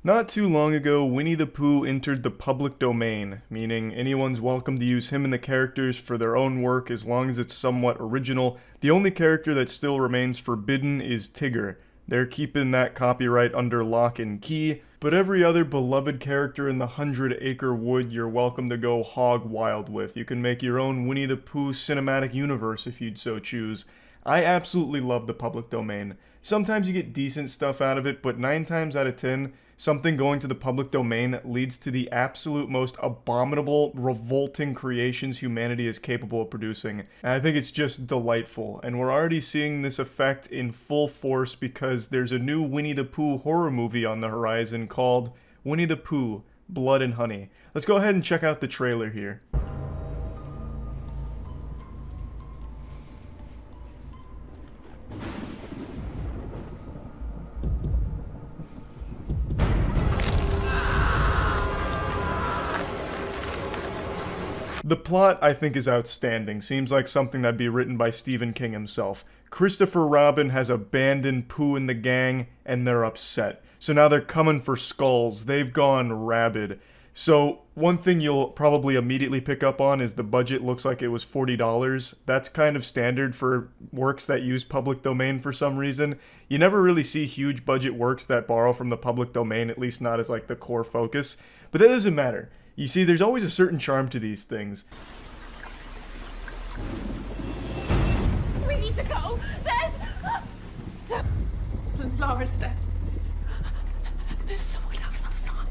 Not too long ago, Winnie the Pooh entered the public domain, meaning anyone's welcome to use him and the characters for their own work as long as it's somewhat original. The only character that still remains forbidden is Tigger. They're keeping that copyright under lock and key, but every other beloved character in the 100-acre wood you're welcome to go hog wild with. You can make your own Winnie the Pooh cinematic universe if you'd so choose. I absolutely love the public domain. Sometimes you get decent stuff out of it, but 9 times out of 10, something going to the public domain leads to the absolute most abominable, revolting creations humanity is capable of producing. And I think it's just delightful. And we're already seeing this effect in full force because there's a new Winnie the Pooh horror movie on the horizon called Winnie the Pooh, Blood and Honey. Let's go ahead and check out the trailer here. The plot, I think, is outstanding. Seems like something that'd be written by Stephen King himself. Christopher Robin has abandoned Pooh and the gang, and they're upset. So now they're coming for skulls. They've gone rabid. So one thing you'll probably immediately pick up on is the budget looks like it was $40. That's kind of standard for works that use public domain for some reason. You never really see huge budget works that borrow from the public domain, at least not as like the core focus. But that doesn't matter. You see, there's always a certain charm to these things. We need to go. Laura's dead. There's someone else outside.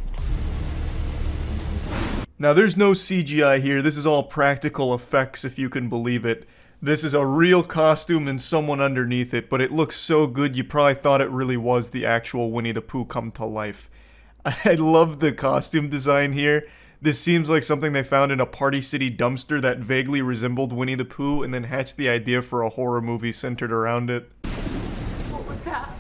Now, there's no CGI here. This is all practical effects, if you can believe it. This is a real costume and someone underneath it, but it looks so good you probably thought it really was the actual Winnie the Pooh come to life. I love the costume design here. This seems like something they found in a Party City dumpster that vaguely resembled Winnie the Pooh and then hatched the idea for a horror movie centered around it. What was that?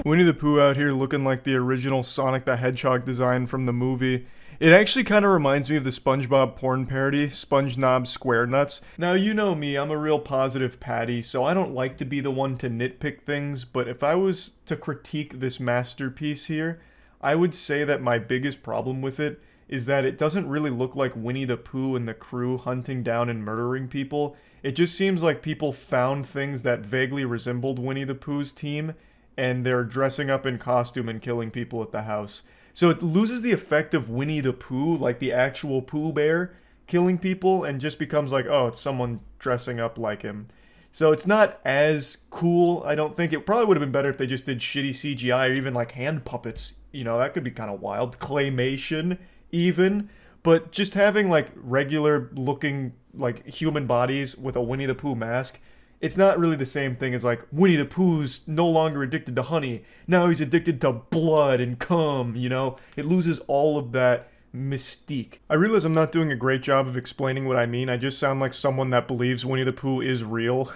Winnie the Pooh out here looking like the original Sonic the Hedgehog design from the movie. It actually kind of reminds me of the SpongeBob porn parody, SpongeNob Square Nuts. Now, you know me, I'm a real positive Patty, so I don't like to be the one to nitpick things, but if I was to critique this masterpiece here, I would say that my biggest problem with it is that it doesn't really look like Winnie the Pooh and the crew hunting down and murdering people. It just seems like people found things that vaguely resembled Winnie the Pooh's team, and they're dressing up in costume and killing people at the house. So it loses the effect of Winnie the Pooh, like the actual Pooh Bear, killing people, and just becomes like, oh, it's someone dressing up like him. So it's not as cool, I don't think. It probably would have been better if they just did shitty CGI or even like hand puppets. You know, that could be kind of wild. Claymation, even. But just having like regular looking like human bodies with a Winnie the Pooh mask, it's not really the same thing as like Winnie the Pooh's no longer addicted to honey. Now he's addicted to blood and cum, you know? It loses all of that mystique. I realize I'm not doing a great job of explaining what I mean. I just sound like someone that believes Winnie the Pooh is real.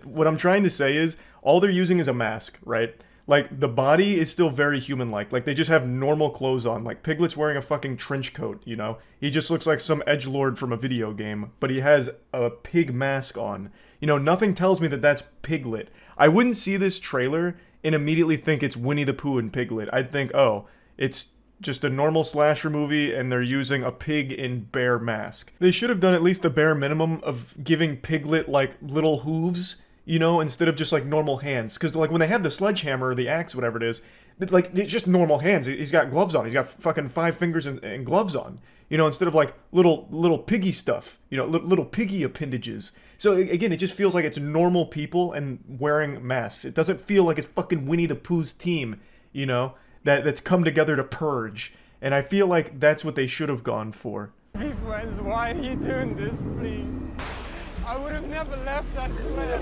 What I'm trying to say is all they're using is a mask, right? Like, the body is still very human-like. Like, they just have normal clothes on. Like, Piglet's wearing a fucking trench coat, you know? He just looks like some edgelord from a video game, but he has a pig mask on. You know, nothing tells me that that's Piglet. I wouldn't see this trailer and immediately think it's Winnie the Pooh and Piglet. I'd think, oh, it's just a normal slasher movie and they're using a pig in bear mask. They should have done at least the bare minimum of giving Piglet, like, little hooves, you know, instead of just, like, normal hands. Because, like, when they have the sledgehammer or the axe, whatever it is, like, it's just normal hands. He's got gloves on. He's got fucking 5 fingers and gloves on. You know, instead of, like, little piggy stuff. You know, little piggy appendages. So, again, it just feels like it's normal people and wearing masks. It doesn't feel like it's fucking Winnie the Pooh's team, you know, that's come together to purge. And I feel like that's what they should have gone for. Be friends, why are you doing this, please? I would have never left, I swear.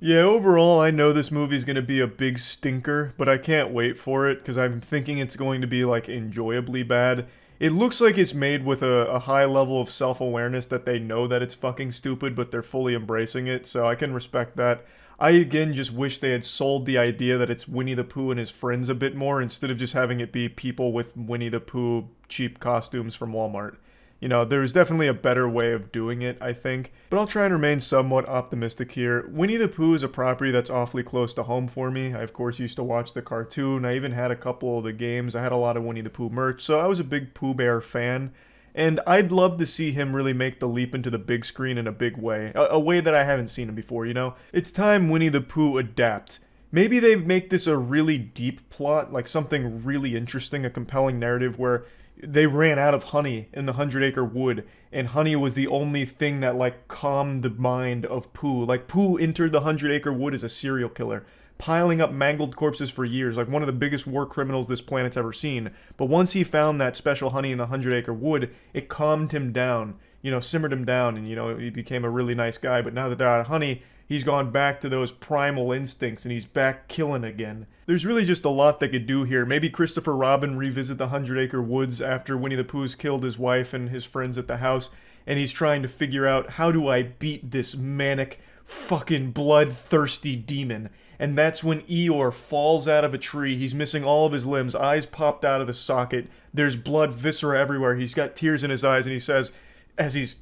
Yeah, overall, I know this movie's gonna be a big stinker, but I can't wait for it because I'm thinking it's going to be like enjoyably bad. It looks like it's made with a high level of self-awareness that they know that it's fucking stupid, but they're fully embracing it, so I can respect that. I again just wish they had sold the idea that it's Winnie the Pooh and his friends a bit more instead of just having it be people with Winnie the Pooh cheap costumes from Walmart. You know, there's definitely a better way of doing it, I think. But I'll try and remain somewhat optimistic here. Winnie the Pooh is a property that's awfully close to home for me. I, of course, used to watch the cartoon. I even had a couple of the games. I had a lot of Winnie the Pooh merch, so I was a big Pooh Bear fan. And I'd love to see him really make the leap into the big screen in a big way. A way that I haven't seen him before, you know? It's time Winnie the Pooh adapt. Maybe they make this a really deep plot, like something really interesting, a compelling narrative where they ran out of honey in the 100-Acre Wood, and honey was the only thing that, like, calmed the mind of Pooh. Like, Pooh entered the 100-Acre Wood as a serial killer, piling up mangled corpses for years, like one of the biggest war criminals this planet's ever seen. But once he found that special honey in the 100-Acre Wood, it calmed him down, you know, simmered him down, and, you know, he became a really nice guy. But now that they're out of honey, he's gone back to those primal instincts, and he's back killing again. There's really just a lot they could do here. Maybe Christopher Robin revisit the 100-Acre Woods after Winnie the Pooh's killed his wife and his friends at the house, and he's trying to figure out, how do I beat this manic, fucking bloodthirsty demon? And that's when Eeyore falls out of a tree. He's missing all of his limbs, eyes popped out of the socket. There's blood, viscera everywhere. He's got tears in his eyes, and he says, as he's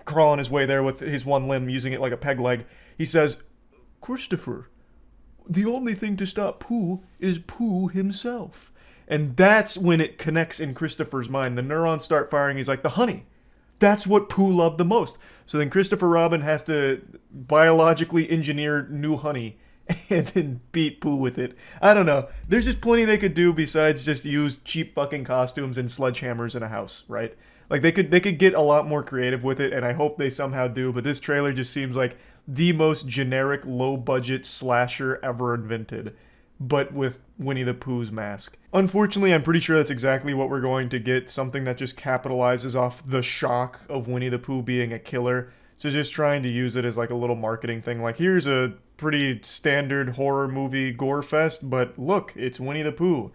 crawling his way there with his one limb, using it like a peg leg, he says, "Christopher, the only thing to stop Pooh is Pooh himself." And that's when it connects in Christopher's mind. The neurons start firing. He's like, the honey. That's what Pooh loved the most. So then Christopher Robin has to biologically engineer new honey and then beat Pooh with it. I don't know. There's just plenty they could do besides just use cheap fucking costumes and sledgehammers in a house, right? Like, they could get a lot more creative with it, and I hope they somehow do, but this trailer just seems like the most generic, low-budget slasher ever invented, but with Winnie the Pooh's mask. Unfortunately, I'm pretty sure that's exactly what we're going to get, something that just capitalizes off the shock of Winnie the Pooh being a killer. So just trying to use it as like a little marketing thing, like, here's a pretty standard horror movie gore fest, but look, it's Winnie the Pooh.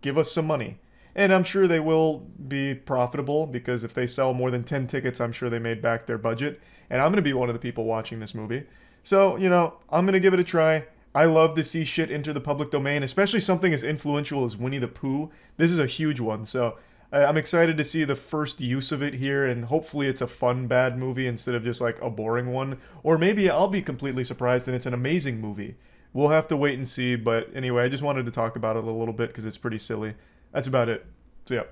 Give us some money. And I'm sure they will be profitable, because if they sell more than 10 tickets, I'm sure they made back their budget. And I'm going to be one of the people watching this movie. So, you know, I'm going to give it a try. I love to see shit enter the public domain, especially something as influential as Winnie the Pooh. This is a huge one, so I'm excited to see the first use of it here, and hopefully it's a fun, bad movie instead of just like a boring one. Or maybe I'll be completely surprised and it's an amazing movie. We'll have to wait and see, but anyway, I just wanted to talk about it a little bit because it's pretty silly. That's about it. See ya.